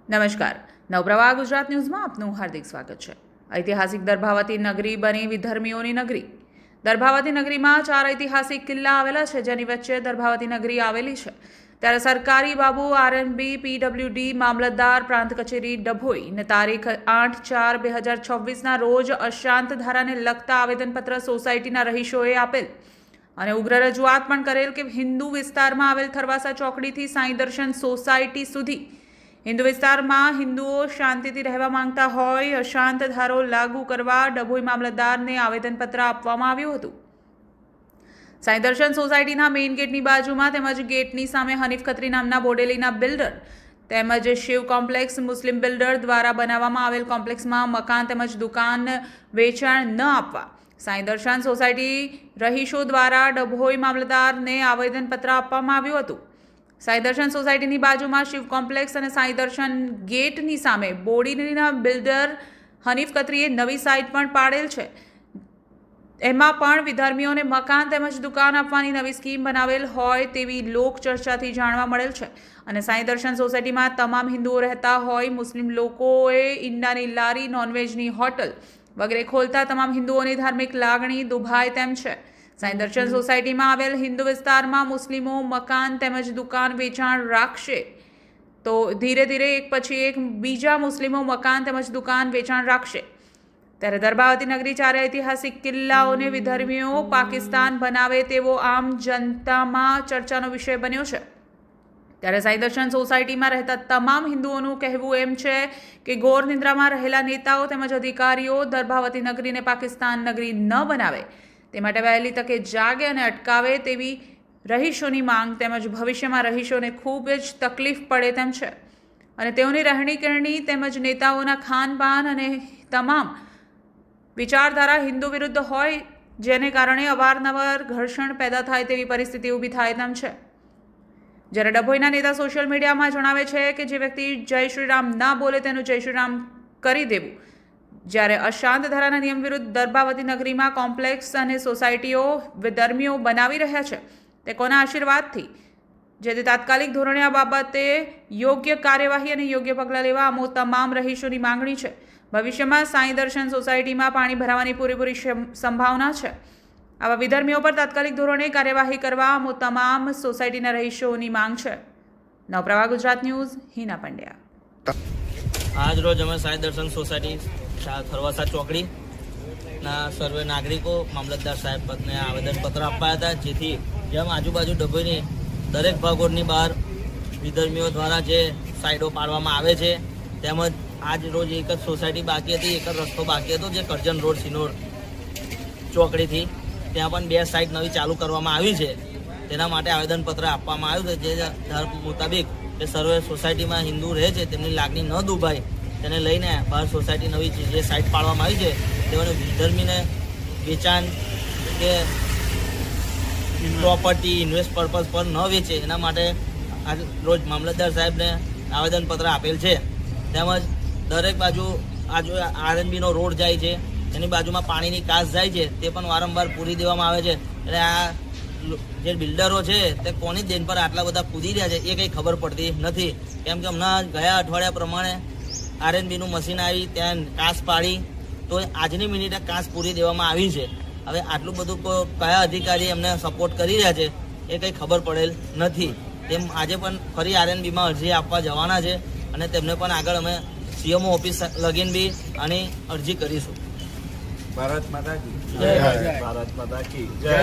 નમસ્કાર, નવપ્રવાહ ગુજરાત ન્યૂઝમાં આપનું હાર્દિક સ્વાગત છે। ઐતિહાસિક દર્ભાવતી નગરી બની વિધર્મીઓની નગરી। દર્ભાવતી નગરીમાં 4 ઐતિહાસિક કિલ્લા આવેલા છે, જેની વચ્ચે દર્ભાવતી નગરી આવેલી છે। ત્યારે સરકારી બાબુ આરએનબી, પીડબ્લ્યુડી, મામલતદાર પ્રાંત કચેરી ડભોઈને તારીખ 8/4/2026ના રોજ અશાંત ધારાને લગતા આવેદનપત્ર સોસાયટીના રહીશોએ આપેલ અને ઉગ્ર રજૂઆત પણ કરેલ કે હિન્દુ વિસ્તારમાં આવેલ થરવાસા ચોકડીથી સાંઈ દર્શન સોસાયટી સુધી હિન્દુ વિસ્તારમાં હિન્દુઓ શાંતિથી રહેવા માંગતા હોય અશાંત ધારો લાગુ કરવા ડભોઈ મામલતદારને આવેદનપત્ર આપવામાં આવ્યું હતું। સાંઈ દર્શન સોસાયટીના મેઇન ગેટની બાજુમાં તેમજ ગેટની સામે હનીફ ખત્રી નામના બોડેલીના બિલ્ડર તેમજ શિવ કોમ્પ્લેક્સ મુસ્લિમ બિલ્ડર દ્વારા બનાવવામાં આવેલ કોમ્પ્લેક્સમાં મકાન તેમજ દુકાન વેચાણ ન આપવા સાંઈ દર્શન સોસાયટી રહીશો દ્વારા ડભોઈ મામલતદારને આવેદનપત્ર આપવામાં આવ્યું હતું। સાંઈ દર્શન સોસાયટીની બાજુમાં શિવ કોમ્પ્લેક્સ અને સાંઈ દર્શન ગેટની સામે બોડીના બિલ્ડર હનીફ ખત્રીએ નવી સાઇટ પણ પાડેલ છે। એમાં પણ વિધર્મીઓને મકાન તેમજ દુકાન આપવાની નવી સ્કીમ બનાવેલ હોય તેવી લોક ચર્ચાથી જાણવા મળેલ છે અને સાંઈ દર્શન સોસાયટીમાં તમામ હિન્દુઓ રહેતા હોય મુસ્લિમ લોકોએ ઈંડાની લારી, નોનવેજની હોટલ વગેરે ખોલતા તમામ હિન્દુઓની ધાર્મિક લાગણી દુભાય તેમ છે। સાંઈ દર્શન સોસાયટીમાં આવેલ હિન્દુ વિસ્તારમાં મુસ્લિમો મકાન તેમજ દુકાન વેચાણ રાખશે તો ધીરે ધીરે એક પછી એક બીજા મુસ્લિમો મકાન તેમજ દુકાન વેચાણ રાખશે। ત્યારે દર્ભાવતી નગરી 4 ઐતિહાસિક કિલ્લાઓને વિધર્મીઓ પાકિસ્તાન બનાવે તેવો આમ જનતામાં ચર્ચાનો વિષય બન્યો છે। ત્યારે સાંઈ દર્શન સોસાયટીમાં રહેતા તમામ હિન્દુઓનું કહેવું એમ છે કે ઘોર નિંદ્રામાં રહેલા નેતાઓ તેમજ અધિકારીઓ દર્ભાવતી નગરીને પાકિસ્તાન નગરી ન બનાવે તે માટે વહેલી તકે જાગે અને અટકાવે તેવી રહીશોની માંગ તેમજ ભવિષ્યમાં રહીશોને ખૂબ જ તકલીફ પડે તેમ છે અને તેઓની રહેણીકરણી તેમજ નેતાઓના ખાનપાન અને તમામ વિચારધારા હિન્દુ વિરુદ્ધ હોય જેને કારણે અવારનવાર ઘર્ષણ પેદા થાય તેવી પરિસ્થિતિ ઊભી થાય તેમ છે। જ્યારે ડભોઈના નેતા સોશિયલ મીડિયામાં જણાવે છે કે જે વ્યક્તિ જય શ્રી રામ ના બોલે તેનું જય શ્રી રામ કરી દેવું। જ્યારે અશાંત ધારાના નિયમ વિરુદ્ધ દર્ભાવતી નગરીમાં કોમ્પ્લેક્સ અને સોસાયટીઓ વિધર્મીઓ બનાવી રહ્યા છે તે કોના આશીર્વાદથી? જેથી તાત્કાલિક ધોરણે આ બાબતે યોગ્ય કાર્યવાહી અને યોગ્ય પગલાં લેવા અમો તમામ રહીશોની માંગણી છે। ભવિષ્યમાં સાંઈ દર્શન સોસાયટીમાં પાણી ભરાવાની પૂરેપૂરી સંભાવના છે। આવા વિધર્મીઓ પર તાત્કાલિક ધોરણે કાર્યવાહી કરવા અમો તમામ સોસાયટીના રહીશોની માંગ છે। નવપ્રવાહ ગુજરાત ન્યૂઝ, હિના પંડ્યા। આજ રોજ અમે સાંઈ દર્શન સોસાયટી થરવાસા ચોકડીના સર્વે નાગરિકો મામલતદાર સાહેબ પદને આવેદનપત્ર આપ્યા હતા, જેથી જેમ આજુબાજુ ડભોઈની દરેક ભાગોની બહાર વિધર્મીઓ દ્વારા જે સાઈડો પાડવામાં આવે છે તેમજ આજ રોજ એક જ સોસાયટી બાકી હતી, એક જ રસ્તો બાકી હતો જે કરજણ રોડ સિનોર ચોકડીથી ત્યાં પણ 2 સાઈડ નવી ચાલુ કરવામાં આવી છે। તેના માટે આવેદનપત્ર આપવામાં આવ્યું છે, જે ધર્મ મુતાબિક કે સર્વે સોસાયટીમાં હિન્દુ રહે છે તેમની લાગણી ન દુભાય તેને લઈને બહાર સોસાયટી નવી જે સાઈડ પાડવામાં આવી છે તેઓને વિધર્મીને વેચાણ કે પ્રોપર્ટી ઇન્વેસ્ટ પર્પઝ પર ન વેચે એના માટે આજ રોજ મામલતદાર સાહેબને આવેદનપત્ર આપેલ છે। તેમજ દરેક બાજુ આરએનબીનો રોડ જાય છે, એની બાજુમાં પાણીની કાસ જાય છે તે પણ વારંવાર પૂરી દેવામાં આવે છે। એટલે આ જે બિલ્ડરો છે તે કોની દેન પર આટલા બધા કૂદી રહ્યા છે એ કંઈ ખબર પડતી નથી, કેમ કે હમણાં ગયા અઠવાડિયા પ્રમાણે આરએનબીનું મશીન આવી ત્યાં કાસ પાડી તો આજની મિનિટે કાસ પૂરી દેવામાં આવી છે। હવે આટલું બધું કયા અધિકારી એમને સપોર્ટ કરી રહ્યા છે એ કંઈ ખબર પડેલ નથી। તેમ આજે પણ ફરી આરએનબીમાં અરજી આપવા જવાના છે અને તેમને પણ આગળ અમે સીએમઓ ઓફિસ લગીન બી આની અરજી કરીશું। ભારત માતા કી જય। ભારત માતા કી જય।